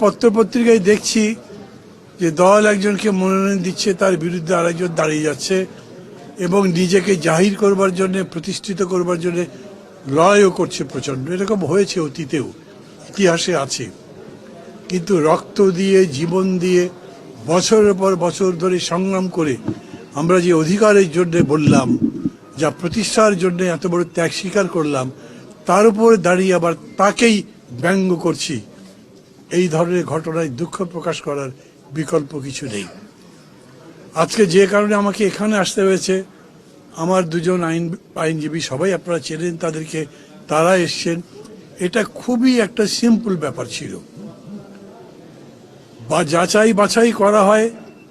পত্রপত্রিকায় দেখছি যে দল একজনকে মনোনয়ন দিচ্ছে, তার বিরুদ্ধে আরেকজন দাঁড়িয়ে যাচ্ছে এবং নিজেকে জাহির করবার জন্য, প্রতিষ্ঠিত করবার জন্য লড়াইও করছে প্রচন্ড। এরকম হয়েছে অতীতেও, ইতিহাসে আছে। কিন্তু রক্ত দিয়ে, জীবন দিয়ে, বছরের পর বছর ধরে সংগ্রাম করে আমরা যে অধিকারের জন্য বললাম, যা প্রতিষ্ঠার জন্য এত বড় ত্যাগ স্বীকার করলাম, তার উপর দাঁড়িয়ে আবার তাকেই ব্যঙ্গ করছি, এই ধরনের ঘটনায় দুঃখ প্রকাশ করার বিকল্প কিছু নেই। আজকে যে কারণে আমাকে এখানে আসতে হয়েছে, আমার দুজন আইনজীবী, সবাই আপনারা চেনেন তাদেরকে, তারা এসছেন। এটা খুবই একটা সিম্পল ব্যাপার ছিল। বা যাচাই বাছাই করা হয়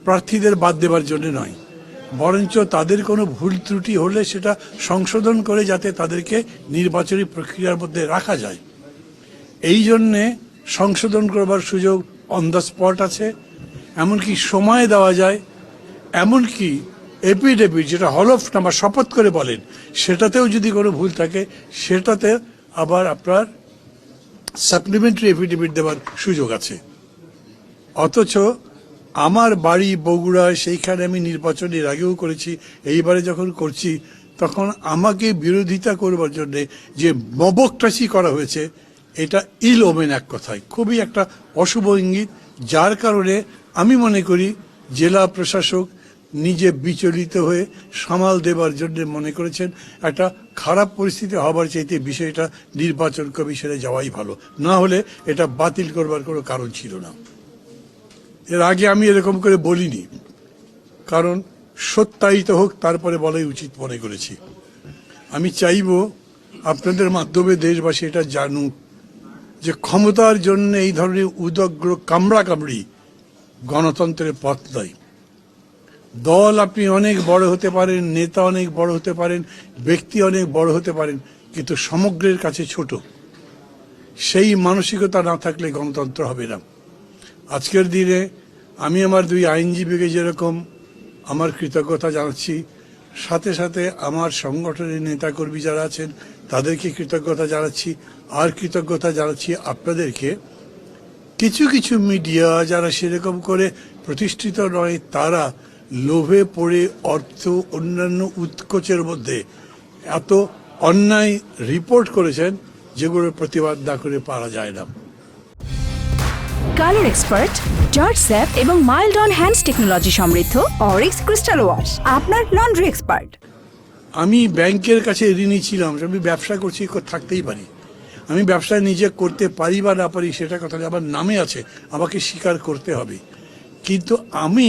প্রার্থীদের বাদ দেবার জন্য নয়, বরঞ্চ তাদের কোনো ভুল ত্রুটি হলে সেটা সংশোধন করে যাতে তাদেরকে নির্বাচনী প্রক্রিয়ার মধ্যে রাখা যায়, এই জন্যে সংশোধন করবার সুযোগ অন দ্য স্পট আছে। এমনকি সময় দেওয়া যায়, এমনকি এপিডেভিট, যেটা হলফনামা বা শপথ করে বলেন, সেটাতেও যদি কোনো ভুল থাকে সেটাতে আবার আপনার সাপ্লিমেন্টারি এফিডেভিট দেওয়ার সুযোগ আছে। অথচ আমার বাড়ি বগুড়া, সেইখানে আমি নির্বাচন এর আগেও করেছি, এইবারে যখন করছি তখন আমাকে বিরোধিতা করবার জন্যে যে মবক্রাসি করা হয়েছে, এটা ইল ওমেন, এক কথায় খুবই একটা অশুভ ইঙ্গিত। যার কারণে আমি মনে করি জেলা প্রশাসক নিজে বিচলিত হয়ে সামাল দেবার জন্য মনে করেছেন একটা খারাপ পরিস্থিতি হবার চাইতে বিষয়টা নির্বাচন কমিশনে যাওয়াই ভালো, না হলে এটা বাতিল করবার কোনো কারণ ছিল না। এর আগে আমি এরকম করে বলিনি, কারণ সত্যায়িত হোক তারপরে বলাই উচিত মনে করেছি। আমি চাইব আপনাদের মাধ্যমে দেশবাসী এটা জানুক যে ক্ষমতার জন্য এই ধরনের উদগ্র কামড়াকামড়ি গণতন্ত্রের পথ নয়। দল আপনি অনেক বড় হতে পারেন, নেতা অনেক বড় হতে পারেন, ব্যক্তি অনেক বড় হতে পারেন, কিন্তু সমগ্রের কাছে ছোট। সেই মানসিকতা না থাকলে গণতন্ত্র হবে না। আজকের দিনে আমি আমার দুই আইনজীবীকে যেরকম আমার কৃতজ্ঞতা জানাচ্ছি, সাথে সাথে আমার সংগঠনের নেতাকর্মী যারা আছেন তাদেরকে কৃতজ্ঞতা জানাচ্ছি, আর কৃতজ্ঞতা জানাচ্ছি আপনাদেরকে। কিছু কিছু মিডিয়া যারা সেরকম করে প্রতিষ্ঠিত নয়, তারা লোভে পড়ে অর্থ অন্যান্য উৎকোচের মধ্যে এত অন্যায় রিপোর্ট করেছেন যেগুলোর প্রতিবাদ না করে পারা যায় না। কালার এক্সপার্ট, জর্জ স্যাপ এবং মাইল্ড অন হ্যান্ডস টেকনোলজি সমৃদ্ধ অরিক্স ক্রিস্টাল ওয়াশ আপনার লন্ড্রি এক্সপার্ট। আমি ব্যাংকের কাছে ঋণী ছিলাম, আমি ব্যবসা করছি, থাকতেই পারি। আমি ব্যবসা নিজে করতে পারি বা না পারি সেটা কথা আমার নামে আছে, আমাকে স্বীকার করতে হবে। কিন্তু আমি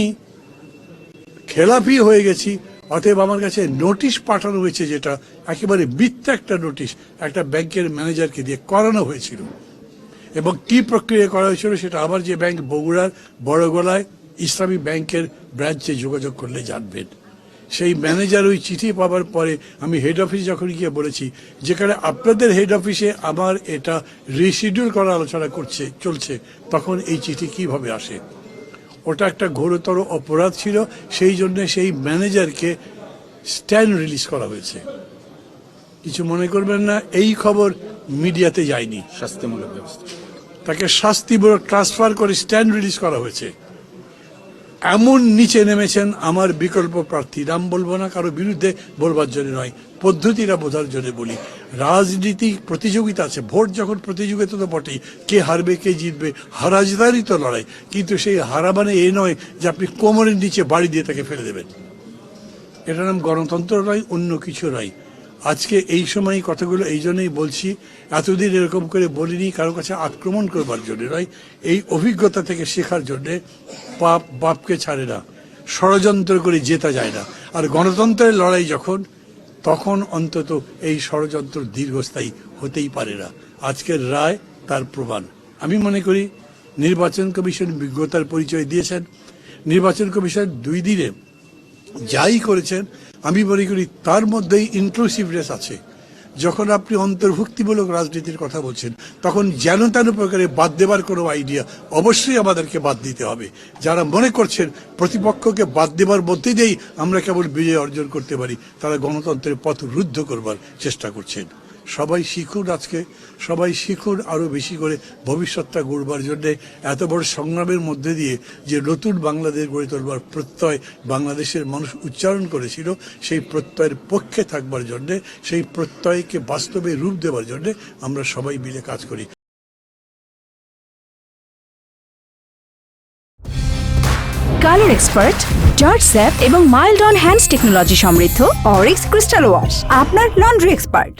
খেলাপি হয়ে গেছি, অতএব আমার কাছে নোটিশ পাঠানো হয়েছে, যেটা একেবারে মিথ্যা একটা নোটিশ একটা ব্যাংকের ম্যানেজারকে দিয়ে করানো হয়েছিল। এবং কি প্রক্রিয়া করা হয়েছিল সেটা আবার যে ব্যাংক বগুড়ার বড়গোলায় ইসলামী ব্যাংকের ব্রাঞ্চে যোগাযোগ করলে জানবেন। সেই ম্যানেজার ওই চিঠি পাওয়ার পরে আমি হেড অফিস যখন গিয়ে বলেছি, যেখানে আপনাদের হেড অফিসে আমার এটা রিশিডিউল করার আলোচনা চলছে, তখন এই চিঠি কিভাবে আসে? ওটা একটা ঘোরতর অপরাধ ছিল, সেই জন্য সেই ম্যানেজারকে স্ট্যান্ড রিলিজ করা হয়েছে। কিছু মনে করবেন না, এই খবর মিডিয়াতে যায়নি। শাস্তিমূলক ব্যবস্থা, তাকে শাস্তিমূলক ট্রান্সফার করে স্ট্যান্ড রিলিজ করা হয়েছে। এমন নিচে নেমেছেন আমার বিকল্প প্রার্থী, নাম বলবো না, কারো বিরুদ্ধে বলবার জন্য নয়, পদ্ধতিটা বোঝার জন্য বলি। রাজনীতি প্রতিযোগিতা আছে, ভোট যখন প্রতিযোগিতা তো বটেই, কে হারবে কে জিতবে, হারাজদারই তো লড়াই। কিন্তু সেই হারা মানে এ নয় যে আপনি কোমরের নিচে বাড়ি দিয়ে তাকে ফেলে দেবেন। এটার নাম গণতন্ত্র নয়, অন্য কিছু নয়। আজকে এই সময় কথাগুলো এই জন্যই বলছি, এতদিন এরকম করে বলিনি কারো কাছে আক্রমণ করবার জন্য নয়, এই অভিজ্ঞতা থেকে শেখার জন্যে। পাপ বাপকে ছাড়ে না, ষড়যন্ত্র করে জেতা যায় না। আর গণতন্ত্রের লড়াই যখন, তখন অন্তত এই ষড়যন্ত্র দীর্ঘস্থায়ী হতেই পারে না। আজকের রায় তার প্রমাণ। আমি মনে করি নির্বাচন কমিশন বিজ্ঞতার পরিচয় দিয়েছেন। নির্বাচন কমিশন 2 দিনে যাই করেছেন, আমি মনে করি তার মধ্যেই ইনক্লুসিভনেস আছে। যখন আপনি অন্তর্ভুক্তিমূলক রাজনীতির কথা বলছেন, তখন যেন তেন প্রকারে বাদ দেবার কোনো আইডিয়া অবশ্যই আমাদেরকে বাদ দিতে হবে। যারা মনে করছেন প্রতিপক্ষকে বাদ দেবার মধ্যে দিয়েই আমরা কেবল বিজয় অর্জন করতে পারি, তারা গণতন্ত্রের পথ রুদ্ধ করবার চেষ্টা করছেন। সবাই শিখুন, আজকে সবাই শিখুন আরও বেশি করে ভবিষ্যৎটা গড়বার জন্যে। এত বড় সংগ্রামের মধ্যে দিয়ে যে নতুন বাংলাদেশ গড়ে তোলবার প্রত্যয় বাংলাদেশের মানুষ উচ্চারণ করেছিল, সেই প্রত্যয়ের পক্ষে থাকবার জন্যে, সেই প্রত্যয়কে বাস্তবে রূপ দেওয়ার জন্যে আমরা সবাই মিলে কাজ করি। কালার এক্সপার্ট, জর্জ স্যাপ এবং মাইল্ড অন হ্যান্ডস টেকনোলজি সমৃদ্ধ অরিক্স ক্রিস্টাল ওয়াশ আপনার লন্ড্রি এক্সপার্ট।